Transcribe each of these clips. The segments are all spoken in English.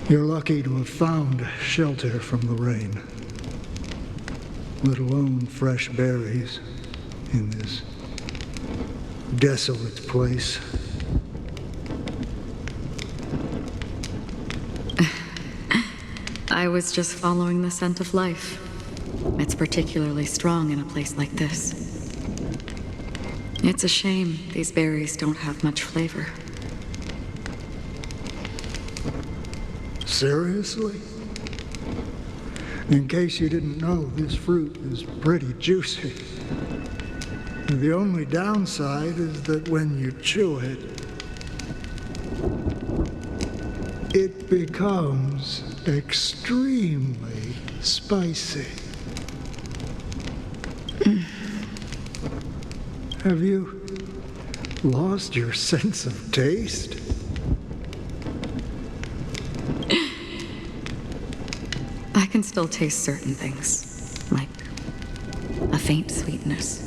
You're lucky to have found shelter from the rain, let alone fresh berries in this desolate place. I was just following the scent of life. It's particularly strong in a place like this. It's a shame these berries don't have much flavor. Seriously? In case you didn't know, this fruit is pretty juicy. The only downside is that when you chew it, it becomes extremely spicy. Have you lost your sense of taste? I can still taste certain things, like a faint sweetness.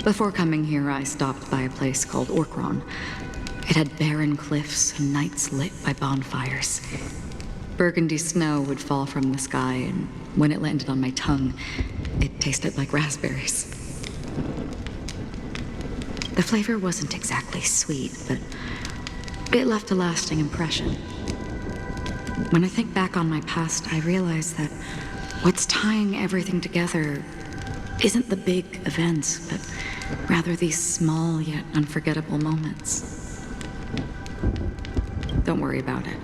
Before coming here, I stopped by a place called Orkron. It had barren cliffs and nights lit by bonfires. Burgundy snow would fall from the sky, and when it landed on my tongue, it tasted like raspberries. The flavor wasn't exactly sweet, but it left a lasting impression. When I think back on my past, I realize that what's tying everything together isn't the big events, but rather these small yet unforgettable moments. Don't worry about it.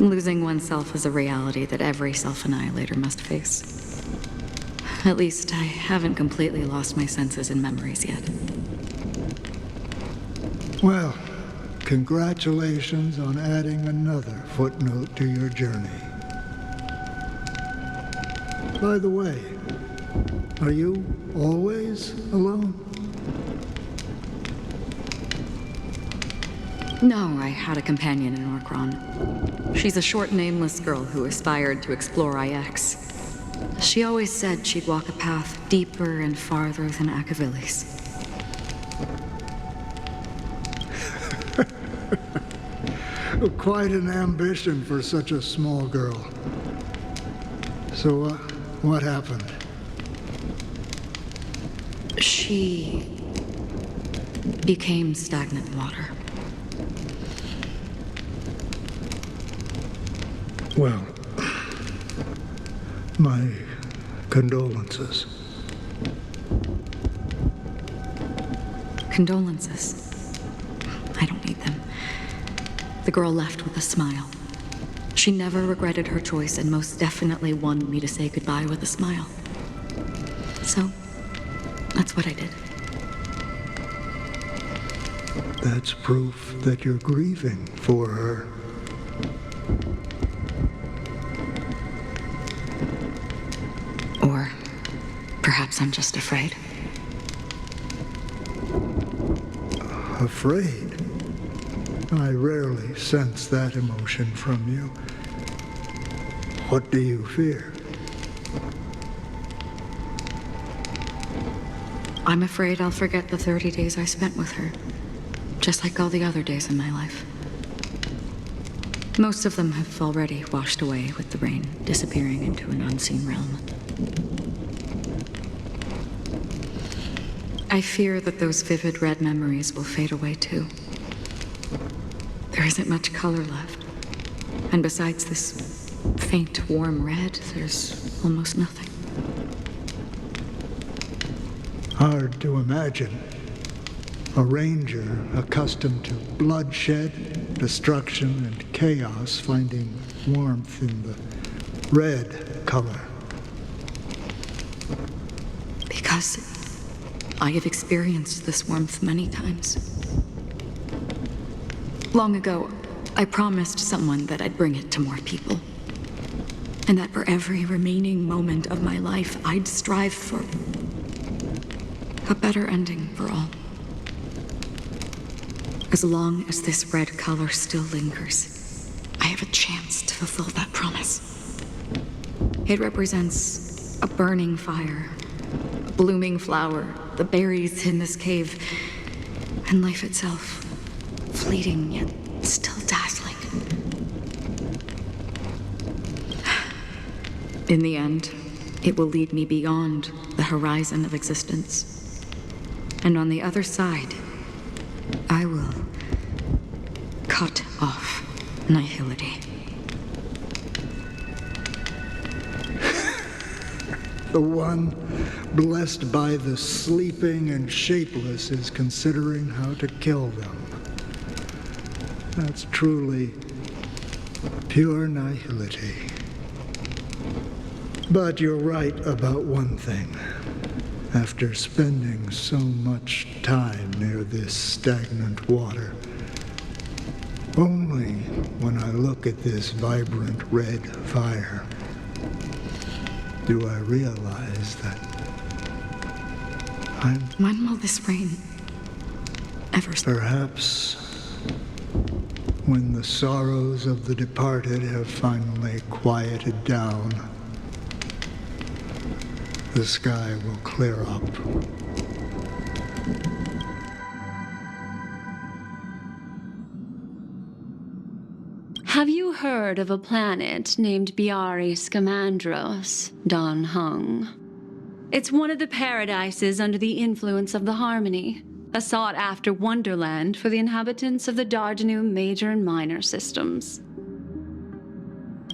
Losing oneself is a reality that every self-annihilator must face. At least I haven't completely lost my senses and memories yet. Well, congratulations on adding another footnote to your journey. By the way, are you always alone? No, I had a companion in Orkron. She's a short, nameless girl who aspired to explore IX. She always said she'd walk a path deeper and farther than Akavili's. Quite an ambition for such a small girl. So, what happened? She became stagnant water. Well, my condolences. Condolences. I don't need them. The girl left with a smile. She never regretted her choice and most definitely wanted me to say goodbye with a smile. So, that's what I did. That's proof that you're grieving for her. Or perhaps I'm just afraid. Afraid? I rarely sense that emotion from you. What do you fear? I'm afraid I'll forget the 30 days I spent with her, just like all the other days in my life. Most of them have already washed away with the rain, disappearing into an unseen realm. I fear that those vivid red memories will fade away too. There isn't much color left. And besides this faint, warm red, there's almost nothing. Hard to imagine. A ranger accustomed to bloodshed, destruction, and chaos finding warmth in the red color. Because I have experienced this warmth many times. Long ago, I promised someone that I'd bring it to more people. And that for every remaining moment of my life, I'd strive for a better ending for all. As long as this red color still lingers, I have a chance to fulfill that promise. It represents a burning fire, a blooming flower, the berries in this cave, and life itself. Fleeting yet still dazzling. In the end, it will lead me beyond the horizon of existence. And on the other side, I will cut off nihility. The one blessed by the sleeping and shapeless is considering how to kill them. That's truly pure nihility. But you're right about one thing. After spending so much time near this stagnant water, only when I look at this vibrant red fire do I realize that When will this rain ever stop? perhaps when the sorrows of the departed have finally quieted down, the sky will clear up. Have you heard of a planet named Biaris Don Hung? It's one of the paradises under the influence of the Harmony, a sought-after wonderland for the inhabitants of the Dardanum Major and Minor systems.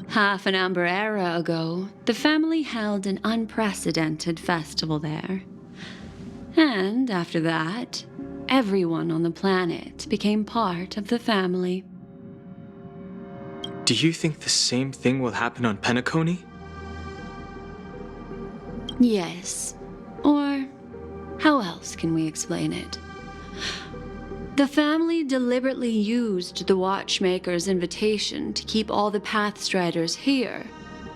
Half an Amber era ago, the family held an unprecedented festival there. And after that, everyone on the planet became part of the family. Do you think the same thing will happen on Pt.5? Yes. Or how else can we explain it? The family deliberately used the Watchmaker's invitation to keep all the Pathstriders here,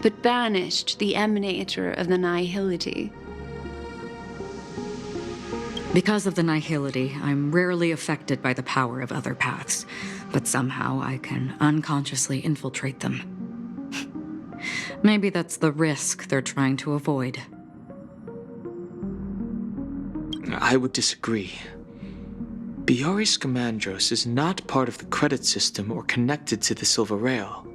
but banished the Emanator of the Nihility. Because of the nihility, I'm rarely affected by the power of other paths, but somehow I can unconsciously infiltrate them. Maybe that's the risk they're trying to avoid. I would disagree. Biaris is not part of the credit system or connected to the Silver Rail.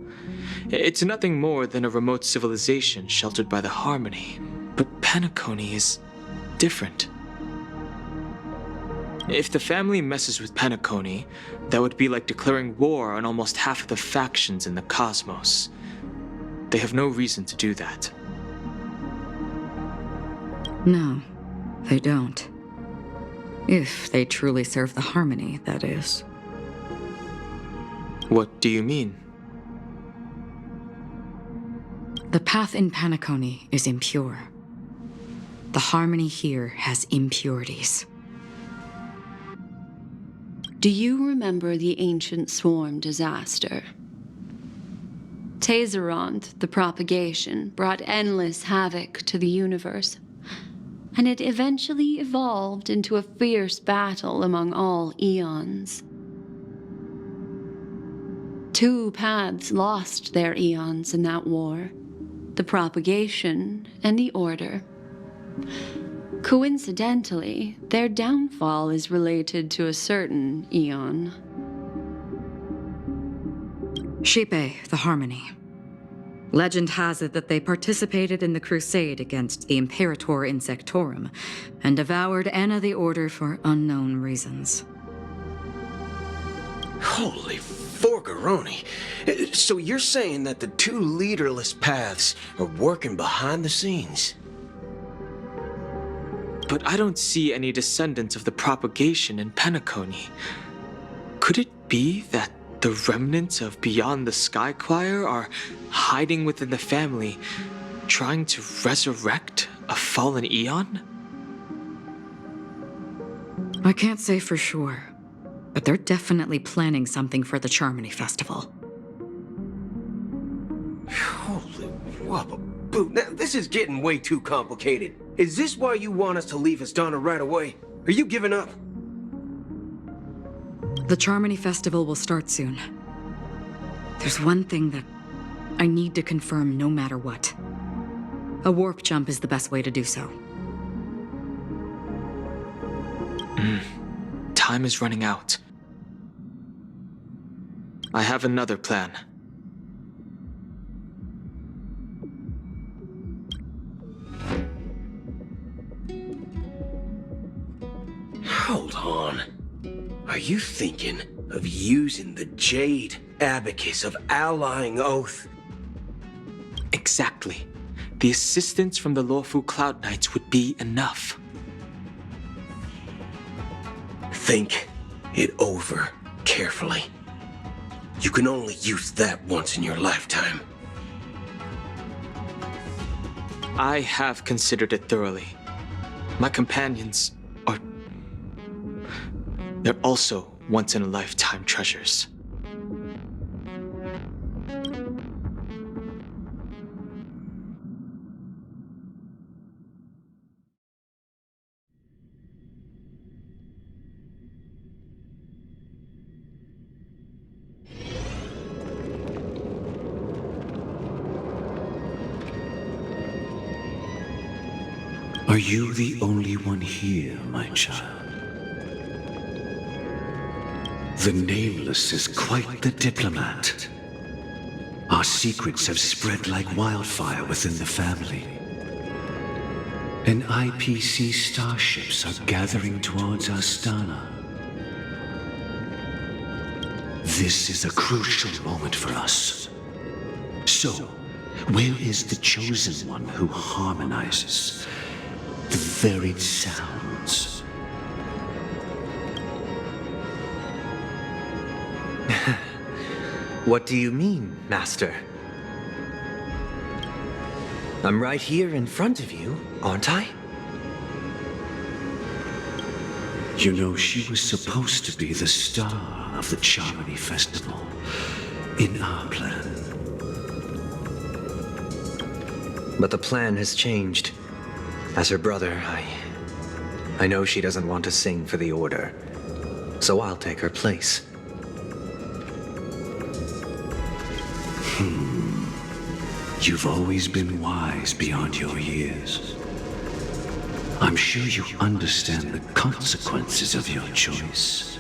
It's nothing more than a remote civilization sheltered by the Harmony. But Pt.5 is different. If the family messes with Pt.5, that would be like declaring war on almost half of the factions in the cosmos. They have no reason to do that. No, they don't. If they truly serve the Harmony, that is. What do you mean? The path in Pt.5 is impure. The Harmony here has impurities. Do you remember the Ancient Swarm disaster? Tazeront, the propagation, brought endless havoc to the universe, and it eventually evolved into a fierce battle among all eons. 2 paths lost their eons in that war, the propagation and the order. Coincidentally, their downfall is related to a certain eon. Pt.5, the Harmony. Legend has it that they participated in the crusade against the Imperator Insectorum and devoured Anna the Order for unknown reasons. Holy forgaroni. So you're saying that the 2 leaderless paths are working behind the scenes? But I don't see any descendants of the propagation in Pt.5. Could it be that the remnants of Beyond the Sky Choir are hiding within the family, trying to resurrect a fallen eon? I can't say for sure, but they're definitely planning something for the Charmony Festival. Holy whoop-a-boo. Now, this is getting way too complicated. Is this why you want us to leave Astana right away? Are you giving up? The Charmony Festival will start soon. There's one thing that I need to confirm no matter what. A warp jump is the best way to do so. Time is running out. I have another plan. Are you thinking of using the Jade Abacus of Allying Oath? Exactly. The assistance from the lawful Cloud Knights would be enough. Think it over carefully. You can only use that once in your lifetime. I have considered it thoroughly. My companions are... they're also once-in-a-lifetime treasures. Are you the only one here, my child? The Nameless is quite the diplomat. Our secrets have spread like wildfire within the family. And IPC starships are gathering towards Astana. This is a crucial moment for us. So, where is the Chosen One who harmonizes the varied sounds? What do you mean, Master? I'm right here in front of you, aren't I? You know, she was supposed to be the star of the Charmony Festival in our plan. But the plan has changed. As her brother, I know she doesn't want to sing for the Order, so I'll take her place. You've always been wise beyond your years. I'm sure you understand the consequences of your choice.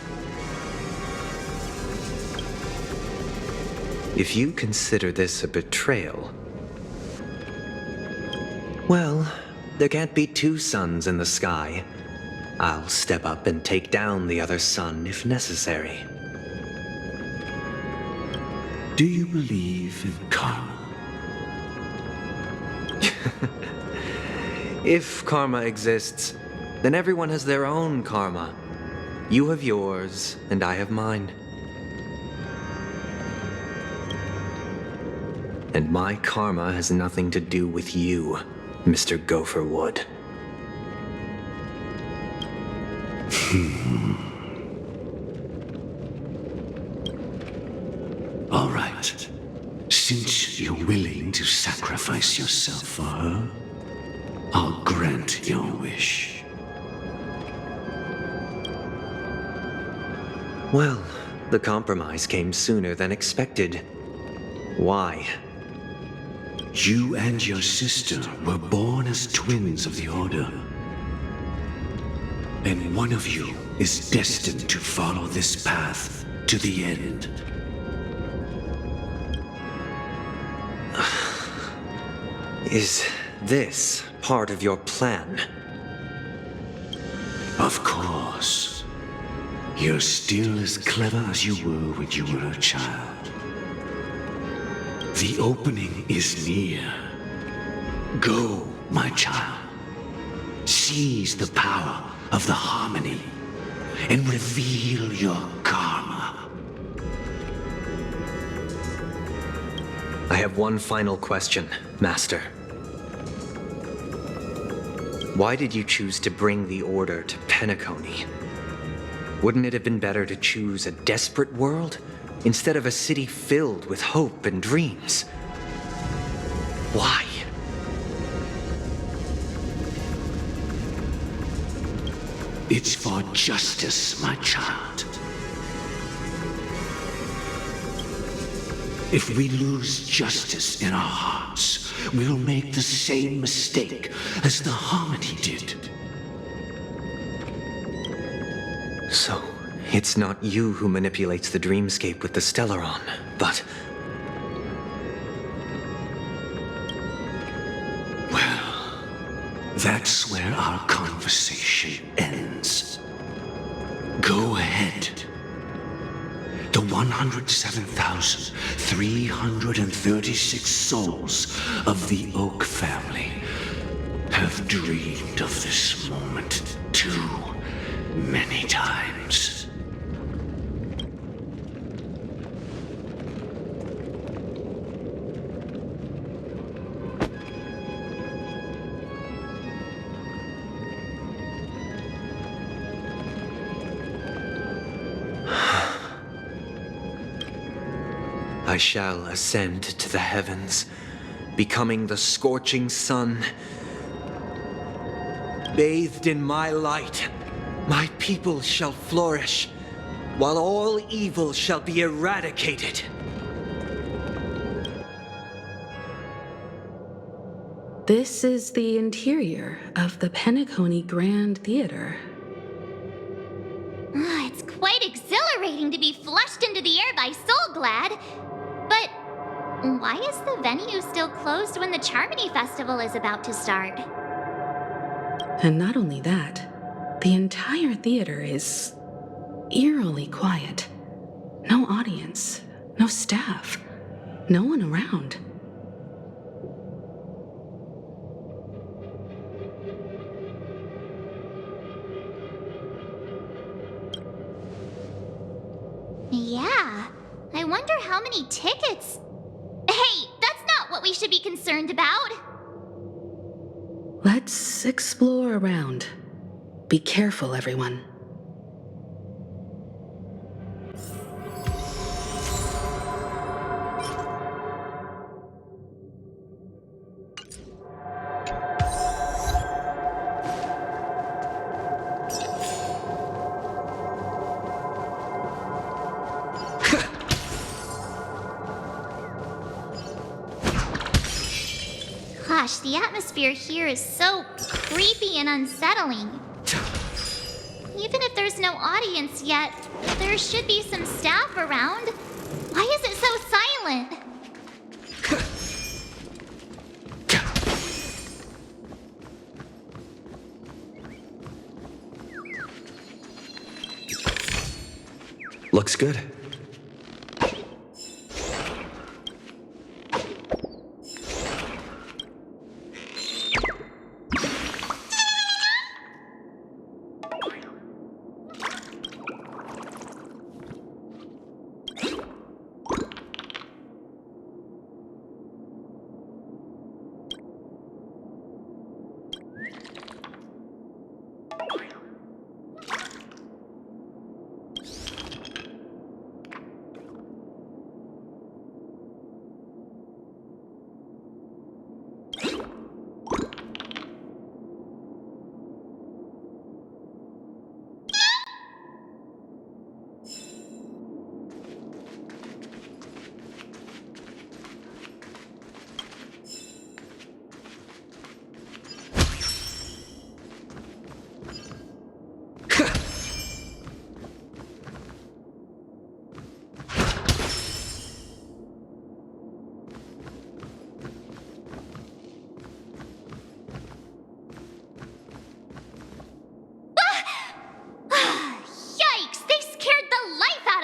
If you consider this a betrayal, well, there can't be two suns in the sky. I'll step up and take down the other sun if necessary. Do you believe in karma? If karma exists, then everyone has their own karma. You have yours, and I have mine. And my karma has nothing to do with you, Mr. Gopherwood. All right. Since you're willing to sacrifice yourself for her, I'll grant your wish. Well, the compromise came sooner than expected. Why? You and your sister were born as twins of the Order. And one of you is destined to follow this path to the end. Is this part of your plan? Of course. You're still as clever as you were when you were a child. The opening is near. Go, my child. Seize the power of the harmony and reveal your karma. I have one final question, Master. Why did you choose to bring the Order to Pt.5? Wouldn't it have been better to choose a desperate world instead of a city filled with hope and dreams? Why? It's for justice, my child. If we lose justice in our hearts, we'll make the same mistake as the Harmony did. So, it's not you who manipulates the dreamscape with the Stellaron, but... Well, that's where our conversation ends. Go ahead. The 107,336 souls of the Oak family have dreamed of this moment too many times. I shall ascend to the heavens, becoming the scorching sun. Bathed in my light, my people shall flourish, while all evil shall be eradicated. This is the interior of the Pt.5 Grand Theater. It's quite exhilarating to be flushed into the air by Soulglad. But why is the venue still closed when the Charmony Festival is about to start? And not only that, the entire theater is eerily quiet. No audience, no staff, no one around. Yeah, I wonder how many tickets... Hey, that's not what we should be concerned about! Let's explore around. Be careful, everyone. Gosh, the atmosphere here is so creepy and unsettling. Even if there's no audience yet, there should be some staff around. Why is it so silent? Looks good.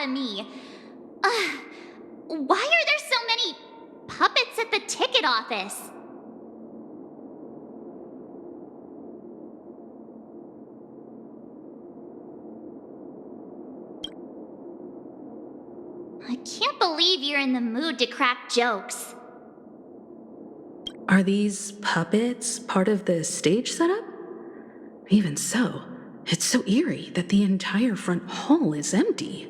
Me. Why are there so many puppets at the ticket office? I can't believe you're in the mood to crack jokes. Are these puppets part of the stage setup? Even so, it's so eerie that the entire front hall is empty.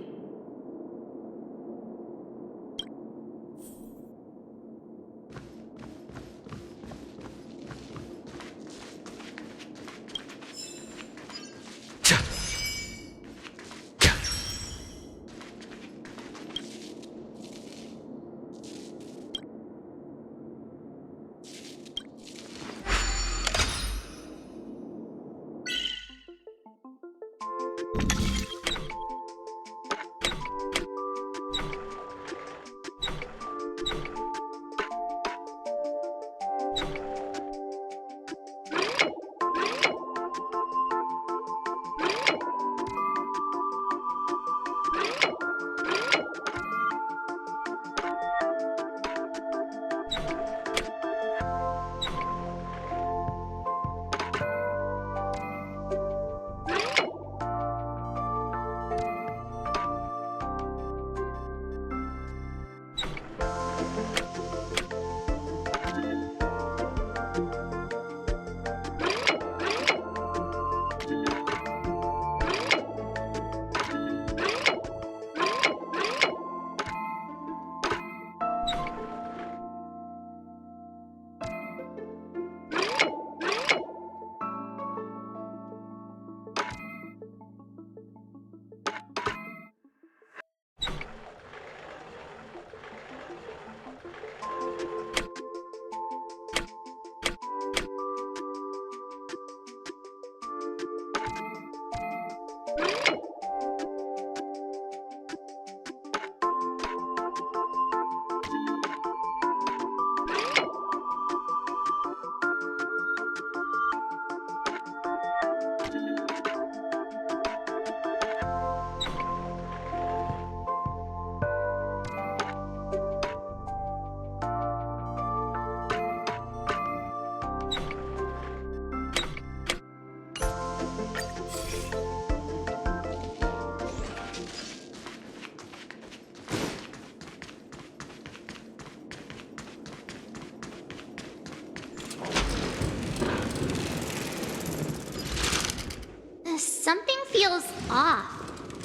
Something feels off.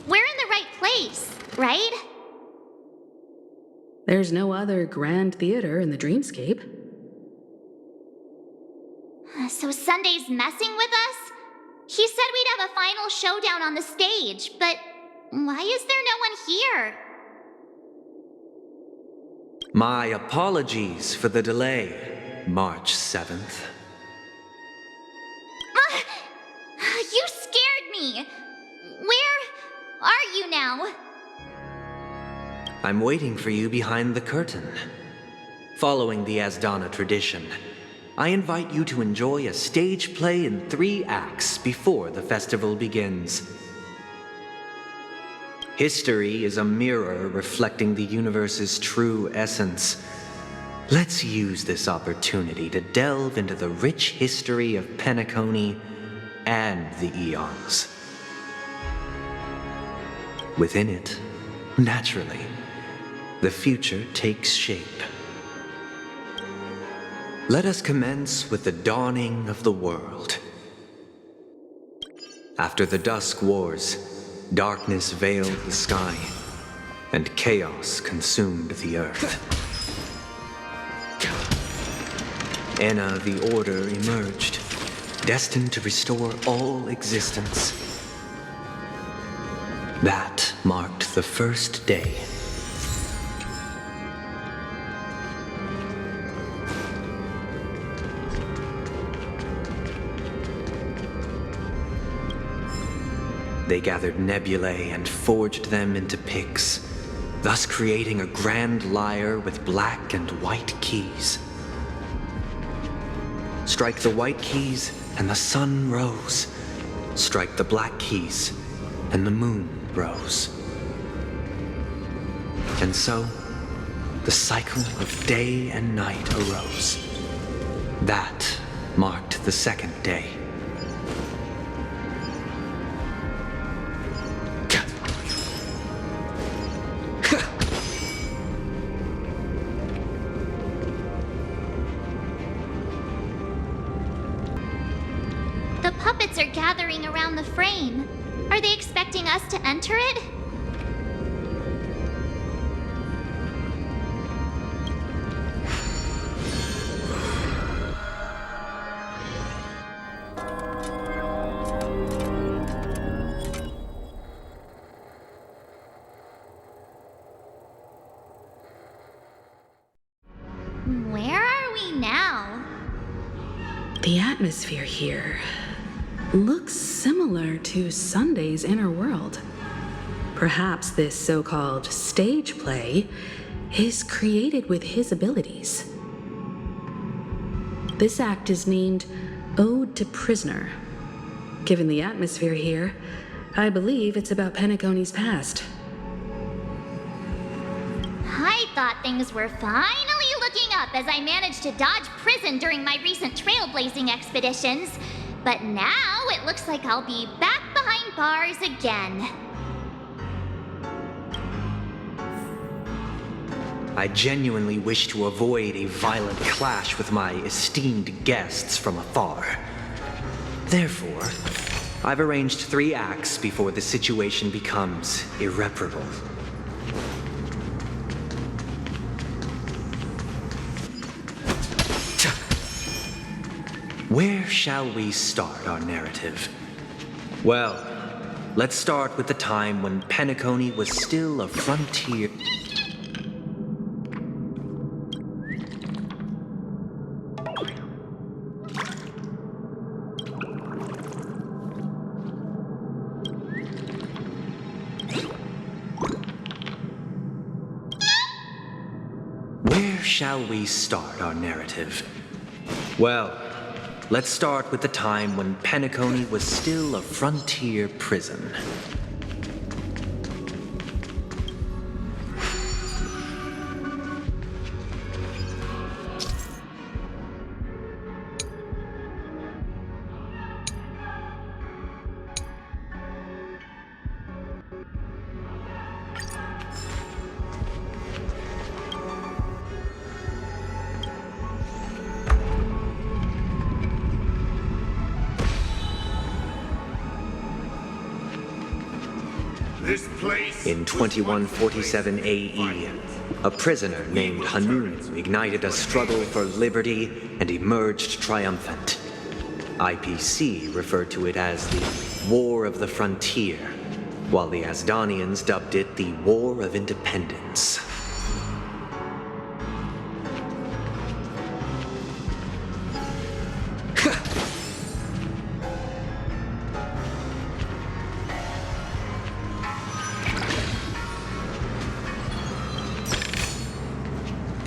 We're in the right place, right? There's no other grand theater in the dreamscape. So Sunday's messing with us? He said we'd have a final showdown on the stage, but why is there no one here? My apologies for the delay, March 7th. You scared me! Where are you now? I'm waiting for you behind the curtain. Following the Asdana tradition, I invite you to enjoy a stage play in 3 acts before the festival begins. History is a mirror reflecting the universe's true essence. Let's use this opportunity to delve into the rich history of Penacony and the eons. Within it, naturally, the future takes shape. Let us commence with the dawning of the world. After the Dusk Wars, darkness veiled the sky, and chaos consumed the earth. Enna the Order emerged, destined to restore all existence. That marked the first day. They gathered nebulae and forged them into picks, thus creating a grand lyre with black and white keys. Strike the white keys, and the sun rose. Strike the black keys, and the moon rose. And so, the cycle of day and night arose. That marked the second day. The puppets are gathering around the frame. Are they expecting us to enter it? Where are we now? The atmosphere here looks similar to Sunday's inner world. Perhaps this so-called stage play is created with his abilities. This act is named Ode to Prisoner. Given the atmosphere here, I believe it's about Penacony's past. I thought things were finally looking up as I managed to dodge prison during my recent trailblazing expeditions. But now it looks like I'll be back behind bars again. I genuinely wish to avoid a violent clash with my esteemed guests from afar. Therefore, I've arranged 3 acts before the situation becomes irreparable. Where shall we start our narrative? Well, let's start with the time when Penacony was still a frontier. Where shall we start our narrative? Well, let's start with the time when Penacony was still a frontier prison. In 2147 AE, a prisoner named Hanun ignited a struggle for liberty and emerged triumphant. IPC referred to it as the War of the Frontier, while the Asdanians dubbed it the War of Independence.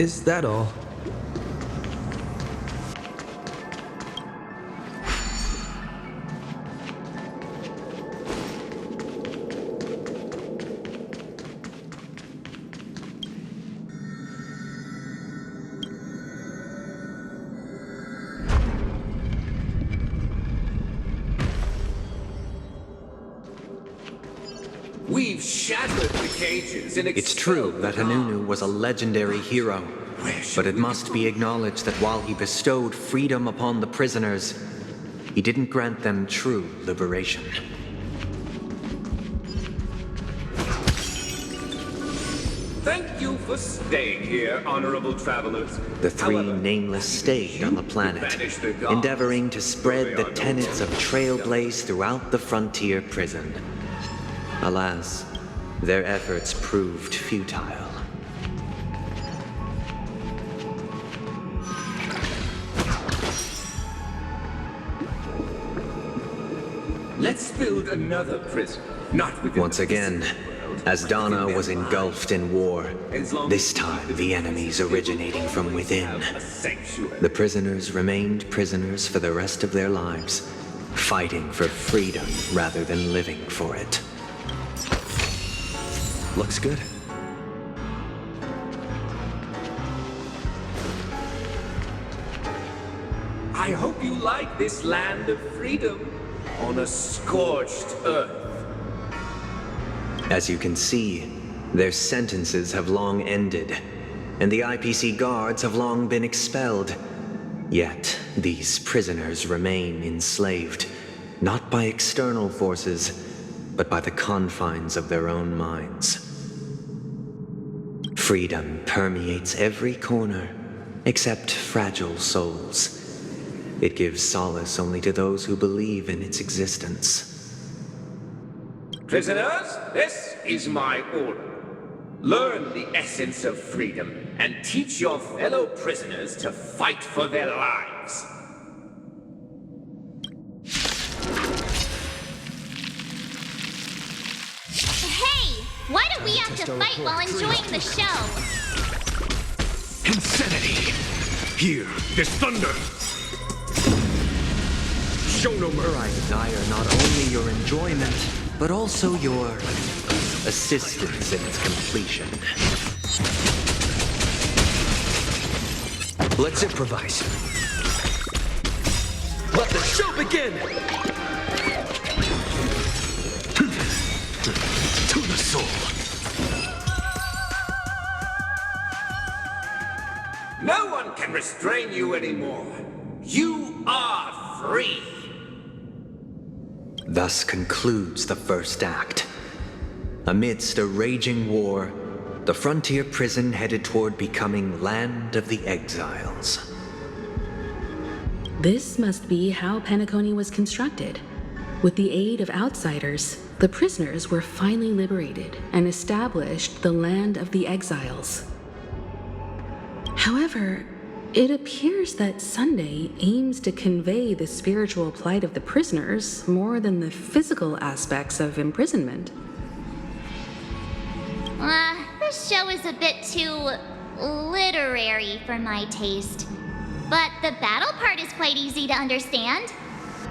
Is that all? We've shattered the cages and It's true that Hanunu was a legendary hero, but it must be acknowledged that while he bestowed freedom upon the prisoners, he didn't grant them true liberation. Thank you for staying here, honorable travelers. The three However, nameless stayed on the planet, endeavoring to spread the tenets of trailblaze throughout the frontier prison. Alas, their efforts proved futile. let's build another prison. Not within Once the again, world, Asdana but was within their engulfed in war. As long This as time, the enemies originating from always within. have a sanctuary. The prisoners remained prisoners for the rest of their lives, fighting for freedom rather than living for it. Looks good. I hope you like this land of freedom on a scorched earth. As you can see, their sentences have long ended, and the IPC guards have long been expelled. Yet, these prisoners remain enslaved, not by external forces, but by the confines of their own minds. Freedom permeates every corner, except fragile souls. It gives solace only to those who believe in its existence. Prisoners, this is my order. Learn the essence of freedom and teach your fellow prisoners to fight for their lives. Hey! Why do we have to fight while enjoying the show? Insanity! Here, this thunder! Show no mercy. I desire not only your enjoyment, but also your assistance in its completion. Let's improvise. Let the show begin! To the soul. No one can restrain you anymore. You are free. Thus concludes the first act. Amidst a raging war, the frontier prison headed toward becoming Land of the Exiles. This must be how Pt.5 was constructed. With the aid of outsiders, the prisoners were finally liberated and established the Land of the Exiles. However, it appears that Sunday aims to convey the spiritual plight of the prisoners more than the physical aspects of imprisonment. This show is a bit too literary for my taste. But the battle part is quite easy to understand.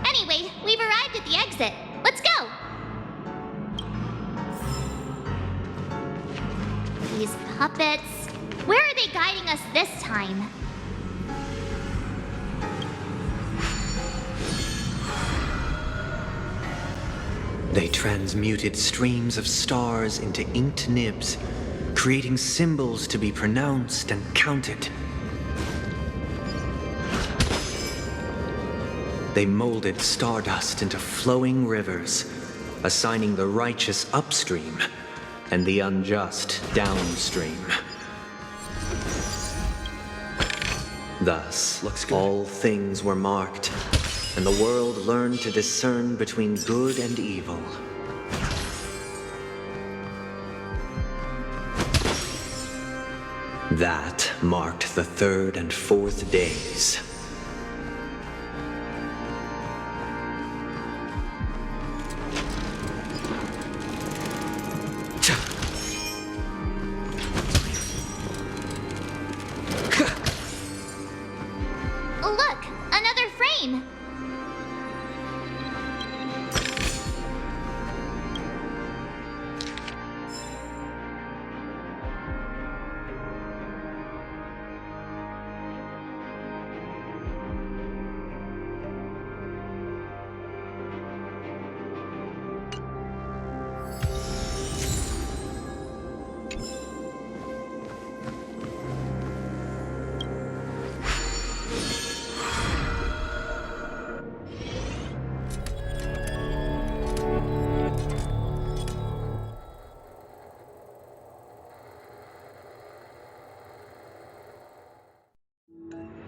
Anyway, we've arrived at the exit. Let's go! These puppets. Where are they guiding us this time? They transmuted streams of stars into inked nibs, creating symbols to be pronounced and counted. They molded stardust into flowing rivers, assigning the righteous upstream and the unjust downstream. Thus, all things were marked, and the world learned to discern between good and evil. That marked the third and fourth days. Look, another frame.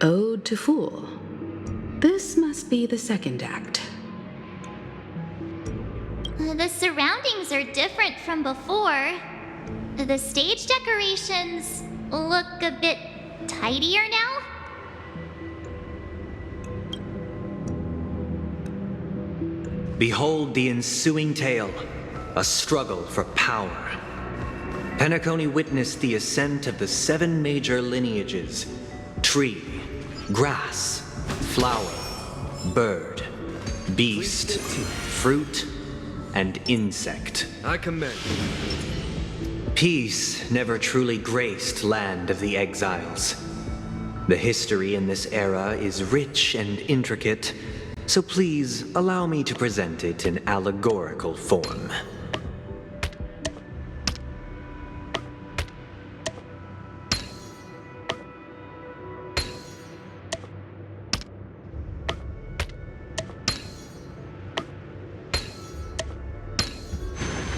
Ode to Fool. This must be the second act. The surroundings are different from before. The stage decorations look a bit tidier now. Behold the ensuing tale, a struggle for power. Penacony witnessed the ascent of the 7 major lineages: tree, grass, flower, bird, beast, fruit, and insect. I commend. Peace never truly graced Land of the Exiles. The history in this era is rich and intricate, so please allow me to present it in allegorical form.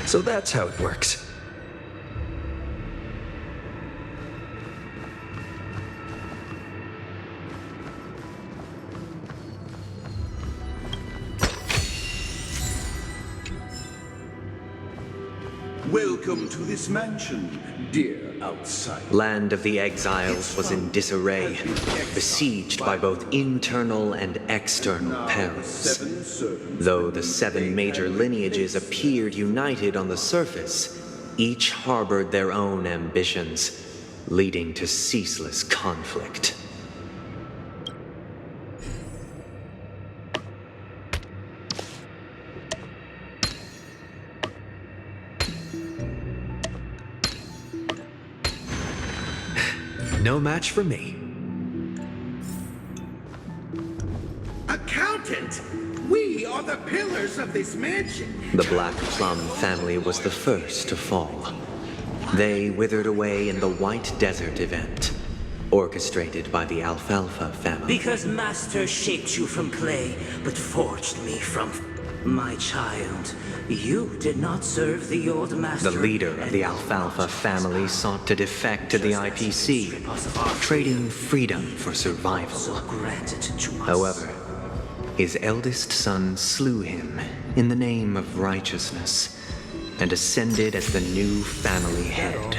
So that's how it works. Welcome to this mansion, dear outsider. Land of the Exiles was in disarray, besieged by both internal and external perils. Though the 7 major lineages appeared united on the surface, each harbored their own ambitions, leading to ceaseless conflict. No match for me. Accountant! We are the pillars of this mansion. The Black Plum family was the first to fall. They withered away in the White Desert event, orchestrated by the Alfalfa family. Because Master shaped you from clay, but forged me from... My child, you did not serve the old master. The leader of the Alfalfa family sought to defect to the IPC, trading freedom for survival. However, his eldest son slew him in the name of righteousness and ascended as the new family head.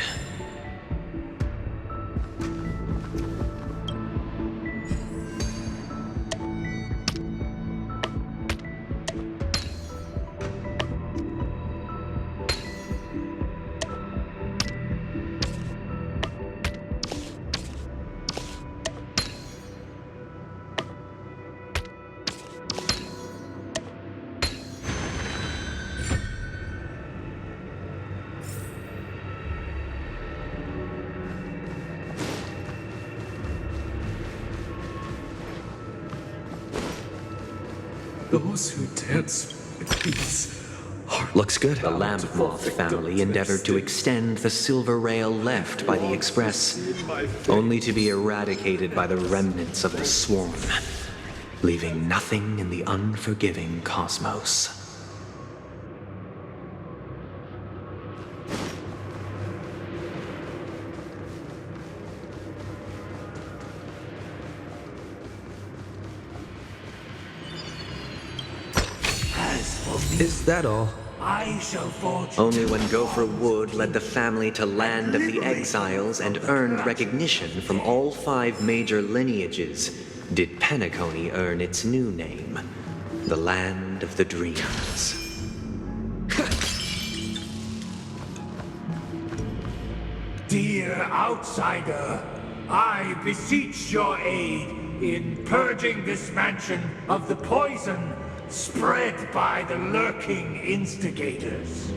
Those who dance with these are... Looks good. The Lamp Moth family endeavored to extend the silver rail left by the Express, only to be eradicated by the remnants of the Swarm, leaving nothing in the unforgiving cosmos. Is that all? I shall forge. Only when Gopher Wood led the family to Land of the Exiles and earned recognition from all 5 major lineages did Penacony earn its new name, the Land of the Dreams. Dear outsider, I beseech your aid in purging this mansion of the poison spread by the lurking instigators.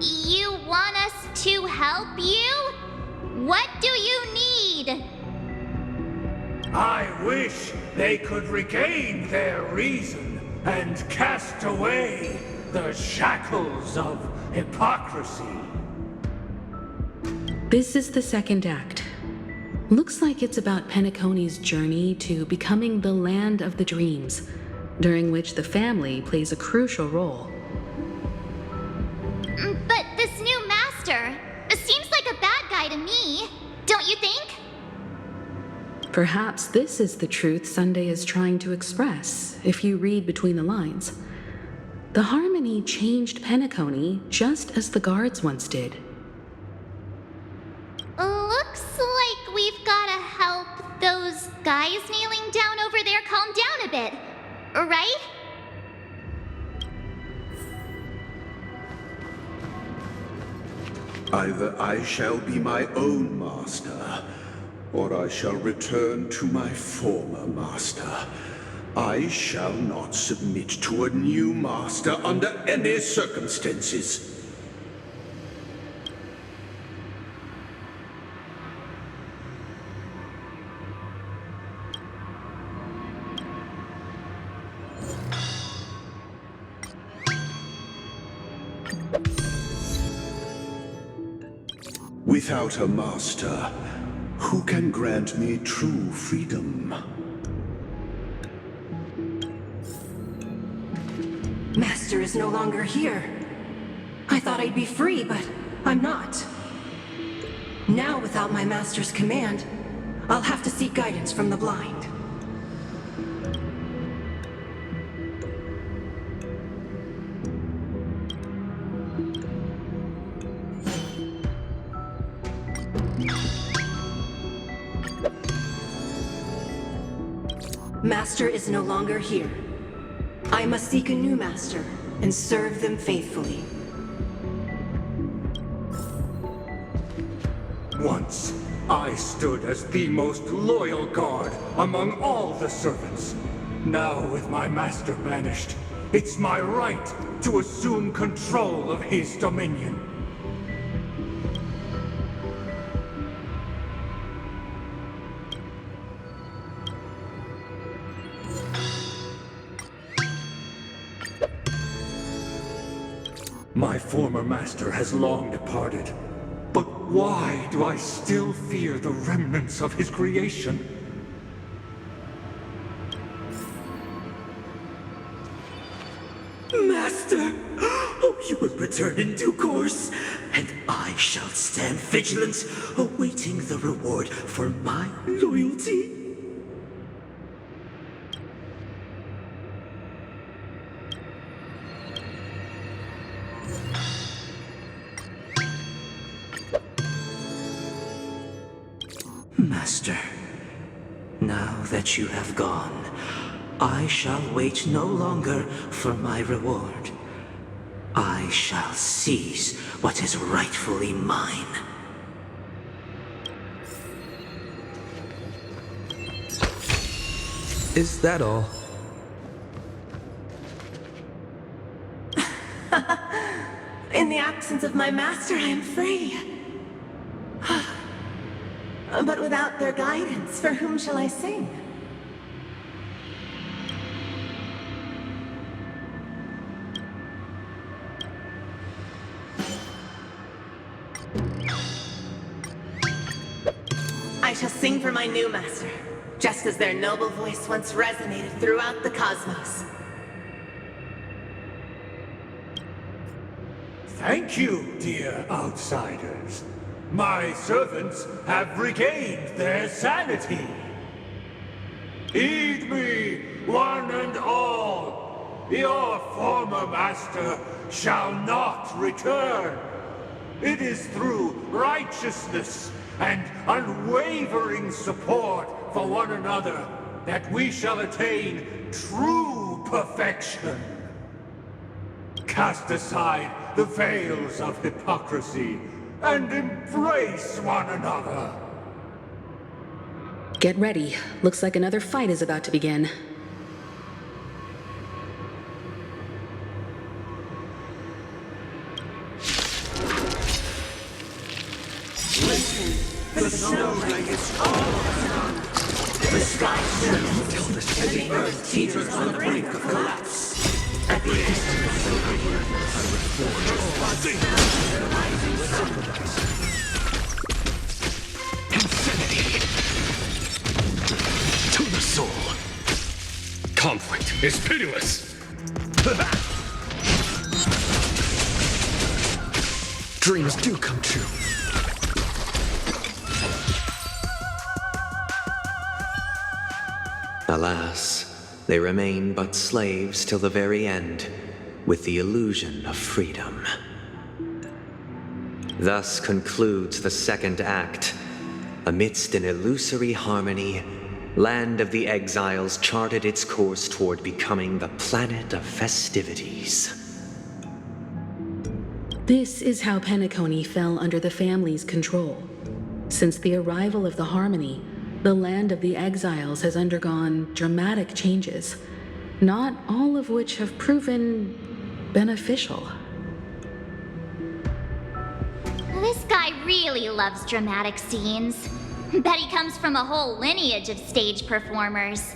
You want us to help you? What do you need? I wish they could regain their reason and cast away the shackles of hypocrisy. This is the second act. Looks like it's about Penacony's journey to becoming the Land of the Dreams, during which the family plays a crucial role. But this new master seems like a bad guy to me, don't you think? Perhaps this is the truth Sunday is trying to express, if you read between the lines. The Harmony changed Penacony just as the guards once did. Looks like we've gotta help those guys kneeling down over there calm down a bit, right? Either I shall be my own master, or I shall return to my former master. I shall not submit to a new master under any circumstances. Without a master, who can grant me true freedom? Master is no longer here. I thought I'd be free, but I'm not. Now, without my master's command, I'll have to seek guidance from the blind. Master is no longer here. I must seek a new master and serve them faithfully. Once, I stood as the most loyal guard among all the servants. Now, with my master banished, it's my right to assume control of his dominion. My former master has long departed, but why do I still fear the remnants of his creation? Master! Oh, you will return in due course, and I shall stand vigilant, awaiting the reward for my loyalty. Master, now that you have gone, I shall wait no longer for my reward. I shall seize what is rightfully mine. Is that all? In the absence of my master, I am free. But without their guidance, for whom shall I sing? I shall sing for my new master, just as their noble voice once resonated throughout the cosmos. Thank you, dear outsiders. My servants have regained their sanity. Heed me, one and all. Your former master shall not return. It is through righteousness and unwavering support for one another that we shall attain true perfection. Cast aside the veils of hypocrisy and embrace one another. Get ready. Looks like another fight is about to begin. The snowflake is all. The sky shifts, and the earth teeters on the brink of collapse. At the end of the silver year, I reforge all rising Insanity! To the soul! Conflict is pitiless! Dreams do come true. Alas, they remain but slaves till the very end, with the illusion of freedom. Thus concludes the second act. Amidst an illusory harmony, Land of the Exiles charted its course toward becoming the planet of festivities. This is how Penacony fell under the family's control. Since the arrival of the Harmony, the Land of the Exiles has undergone dramatic changes, not all of which have proven beneficial. This guy really loves dramatic scenes. Bet he comes from a whole lineage of stage performers.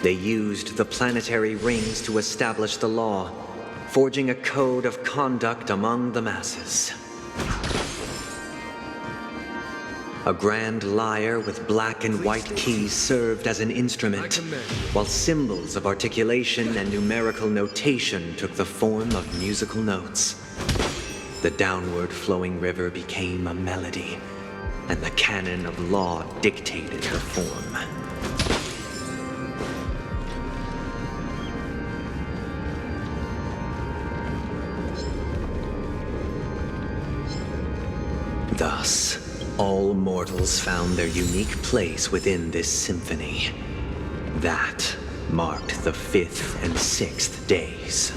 They used the planetary rings to establish the law, forging a code of conduct among the masses. A grand lyre with black and white keys served as an instrument, while symbols of articulation and numerical notation took the form of musical notes. The downward flowing river became a melody, and the canon of law dictated the form. Thus, all mortals found their unique place within this symphony. That marked the 5th and 6th days.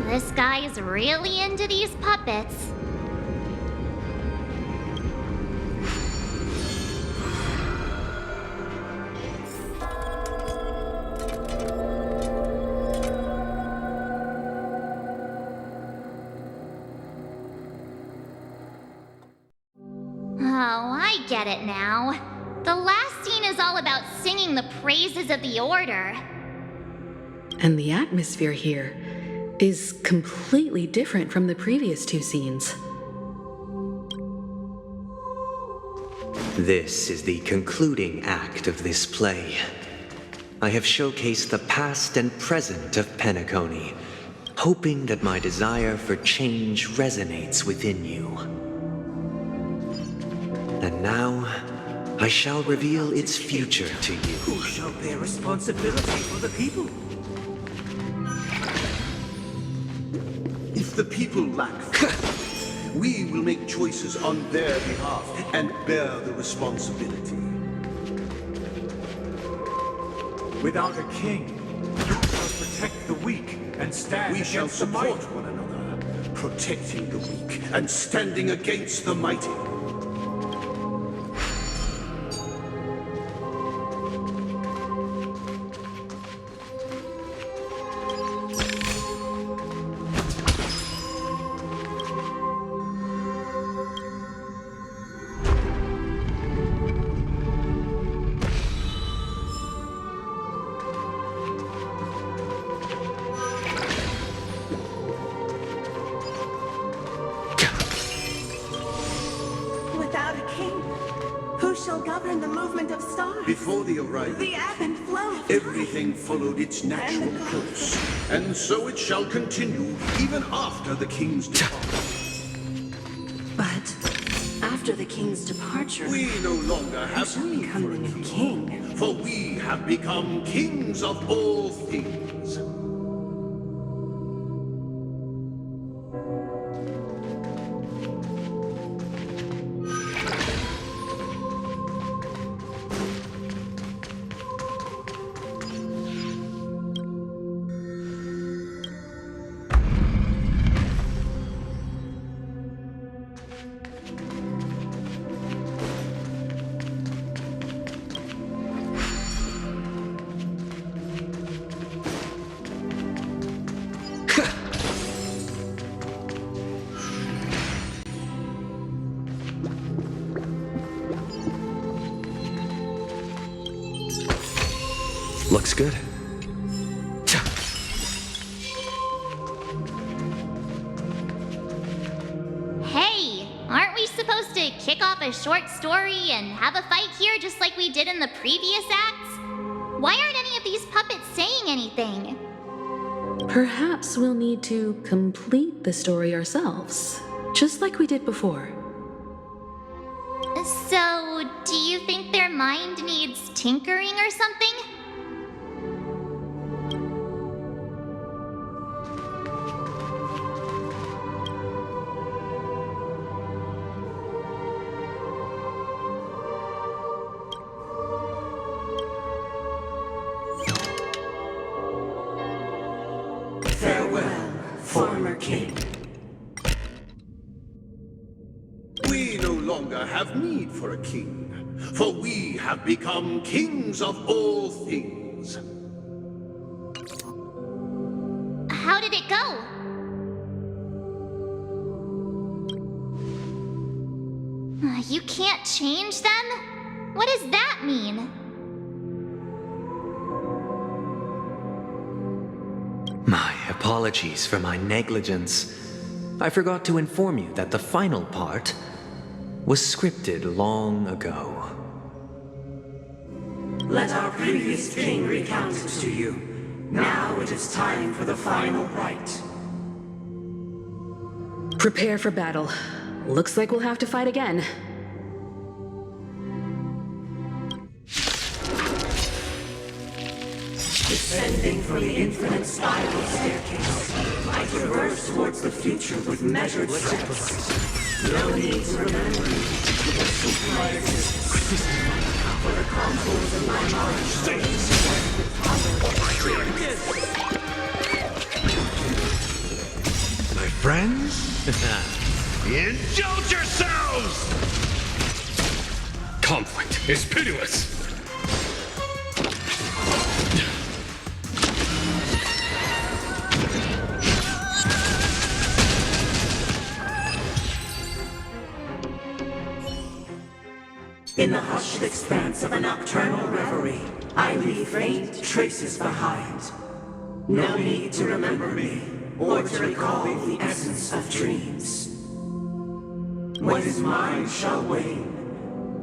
This guy is really into these puppets. Oh, I get it now. The last scene is all about singing the praises of the Order. And the atmosphere here is completely different from the previous two scenes. This is the concluding act of this play. I have showcased the past and present of Penacony, hoping that my desire for change resonates within you. And now, I shall reveal its future to you. Who shall bear responsibility for the people? If the people lack faith, we will make choices on their behalf and bear the responsibility. Without a king, who shall protect the weak and stand We shall against the mighty? support one another, protecting the weak and standing against the mighty. Without a king, who shall govern the movement of stars? Before the arrival, The ebb and flow of everything followed its natural course, and so it shall continue even after the king's departure. But after the king's departure, We no longer who have shall need become for the a new king, king? for we have become kings of all things. Looks good. Hey, aren't we supposed to kick off a short story and have a fight here just like we did in the previous acts? Why aren't any of these puppets saying anything? Perhaps we'll need to complete the story ourselves, just like we did before. So, do you think their mind needs tinkering or something? Farewell, former king. We no longer have need for a king, for we have become kings of all things. How did it go? You can't change them? What does that mean? My apologies for my negligence. I forgot to inform you that the final part was scripted long ago. Let our previous king recount it to you. Now it is time for the final rite. Prepare for battle. Looks like we'll have to fight again. Descending from the infinite spiral staircase, I traverse towards the future with measured steps. No need to remember me. Just my existence. For the contours of my mind My friends? Indulge yourselves! Conflict is pitiless. In the hushed expanse of a nocturnal reverie, I leave faint traces behind. No need to remember me, or to recall the essence of dreams. What is mine shall wane,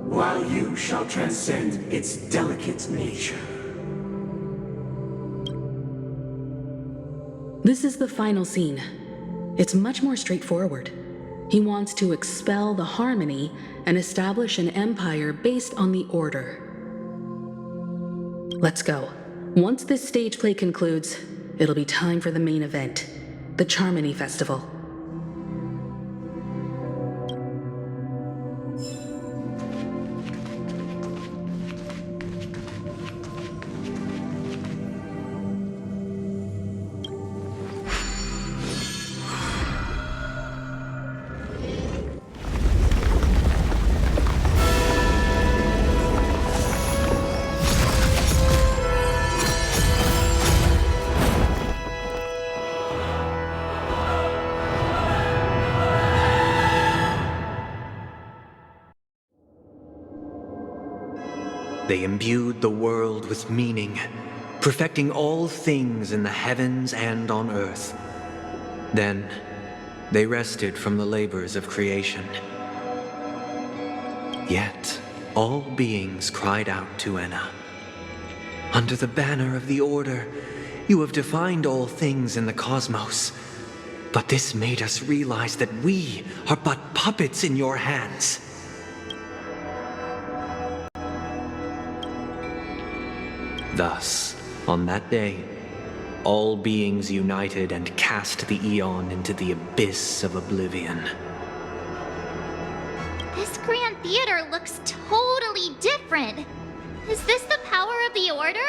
while you shall transcend its delicate nature. This is the final scene. It's much more straightforward. He wants to expel the Harmony and establish an empire based on the Order. Let's go. Once this stage play concludes, it'll be time for the main event, the Charmony Festival. They imbued the world with meaning, perfecting all things in the heavens and on earth. Then, they rested from the labors of creation. Yet, all beings cried out to Enna. Under the banner of the Order, you have defined all things in the cosmos. But this made us realize that we are but puppets in your hands. Thus, on that day, all beings united and cast the Eon into the abyss of oblivion. This Grand Theater looks totally different. Is this the power of the Order?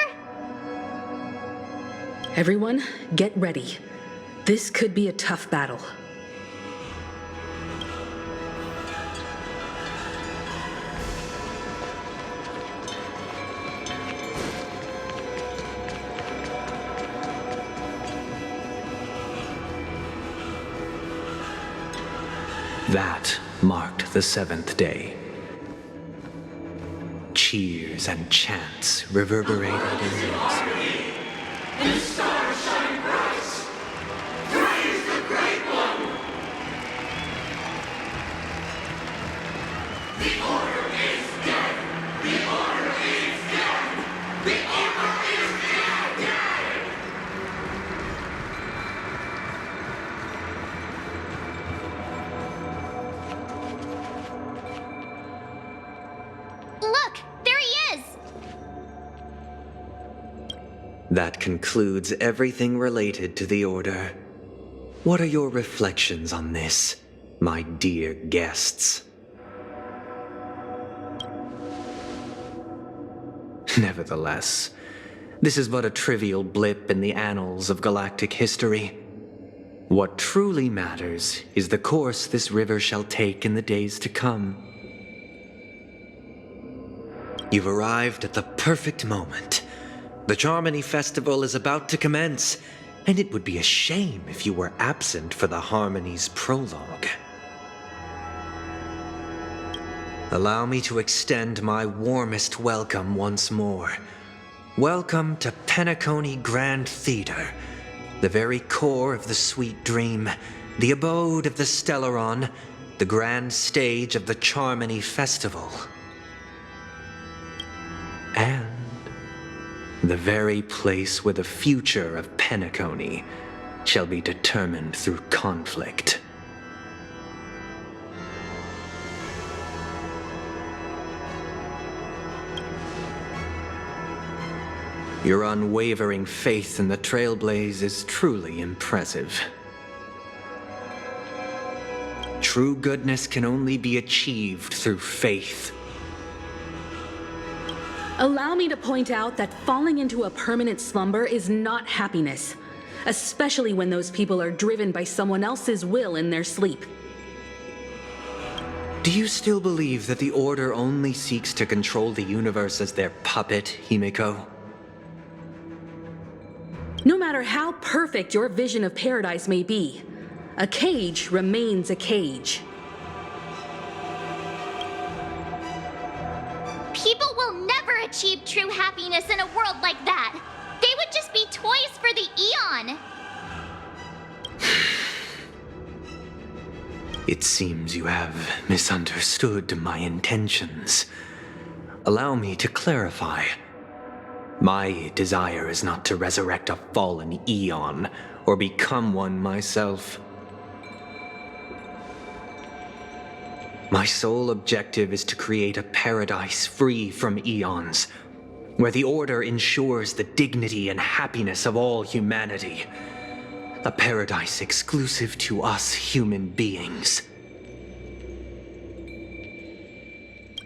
Everyone, get ready. This could be a tough battle. That marked the seventh day. Cheers and chants reverberated in unison. And the stars shine bright. Praise the Great One. The Order is dead. The Order is dead. The Order is dead. Look, there he is! That concludes everything related to the Order. What are your reflections on this, my dear guests? Nevertheless, this is but a trivial blip in the annals of galactic history. What truly matters is the course this river shall take in the days to come. You've arrived at the perfect moment. The Charmony Festival is about to commence, and it would be a shame if you were absent for the Harmony's prologue. Allow me to extend my warmest welcome once more. Welcome to Pt.5 Grand Theater, the very core of the sweet dream, the abode of the Stellaron, the grand stage of the Charmony Festival. And the very place where the future of Pt.5 shall be determined through conflict. Your unwavering faith in the Trailblaze is truly impressive. True goodness can only be achieved through faith. Allow me to point out that falling into a permanent slumber is not happiness, especially when those people are driven by someone else's will in their sleep. Do you still believe that the Order only seeks to control the universe as their puppet, Himeko? No matter how perfect your vision of paradise may be, a cage remains a cage. People will never achieve true happiness in a world like that. They would just be toys for the Eon. It seems you have misunderstood my intentions. Allow me to clarify. My desire is not to resurrect a fallen Eon or become one myself. My sole objective is to create a paradise free from eons, where the Order ensures the dignity and happiness of all humanity. A paradise exclusive to us human beings.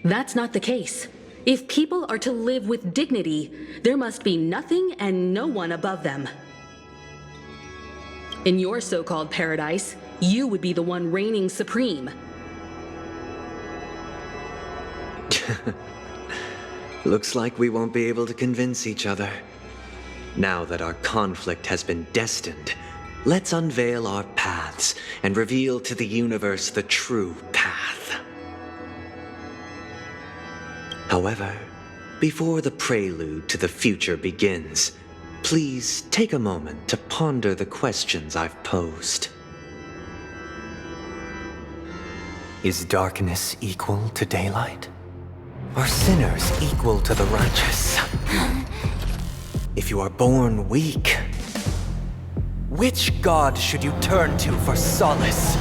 That's not the case. If people are to live with dignity, there must be nothing and no one above them. In your so-called paradise, you would be the one reigning supreme. Looks like we won't be able to convince each other. Now that our conflict has been destined, let's unveil our paths and reveal to the universe the true path. However, before the prelude to the future begins, please take a moment to ponder the questions I've posed. Is darkness equal to daylight? Are sinners equal to the righteous? If you are born weak, which god should you turn to for solace?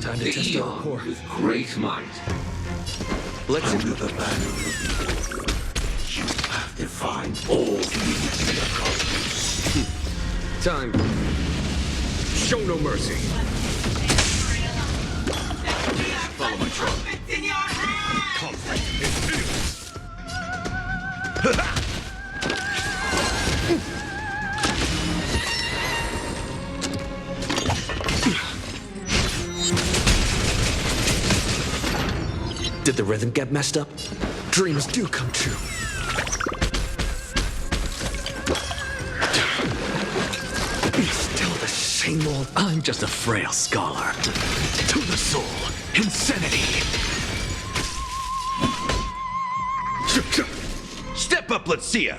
Time to test our core. With great might. Let's under the banner. You have defined all the cosmos. Time. Show no mercy. Follow my trunk. Conflict is pitiless. Did the rhythm get messed up? Dreams do come true. Still the same old. I'm just a frail scholar. To the soul, insanity. Step up, let's see ya.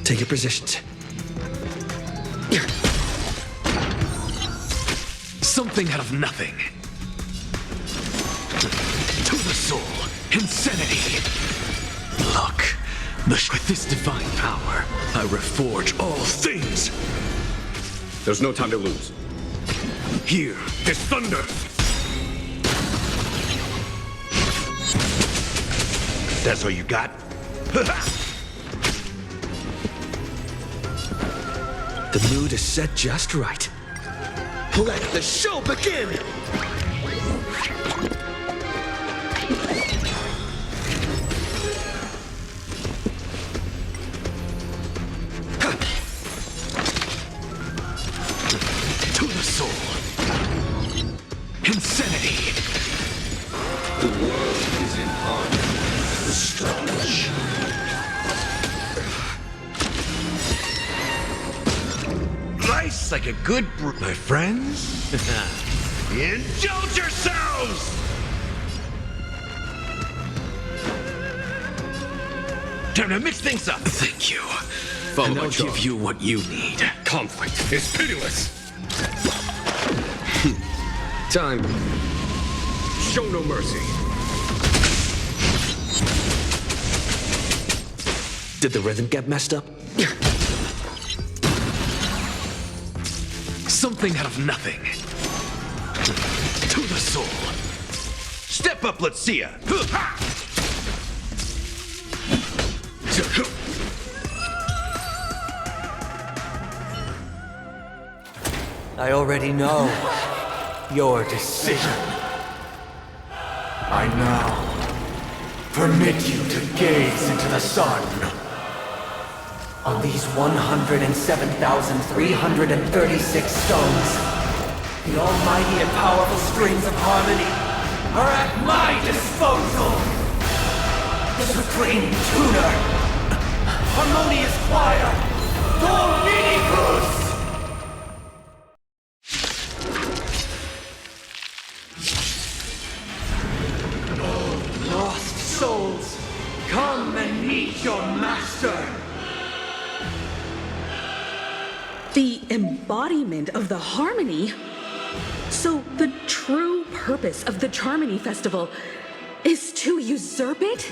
Take your positions. Something out of nothing. To the soul, insanity. Look, with this divine power, I reforge all things. There's no time to lose. Here is thunder. That's all you got? The mood is set just right. Let the show begin! To the soul. Insanity. The world is in harmony. The stars. Nice like a good brew, my friends. Indulge yourselves! Time to mix things up. Thank you. Follow and my I'll charm. give you what you need. Conflict is pitiless. Time. Show no mercy. Did the rhythm get messed up? Something out of nothing. To the soul. Step up, let's see ya. I already know your decision. I now permit you to gaze into the sun. On these 107,336 stones, the almighty and powerful strings of harmony are at my disposal! The supreme tuner, harmonious choir, Dominicus! Lost souls, come and meet your master. The embodiment of the harmony? So the true purpose of the Charmony Festival is to usurp it?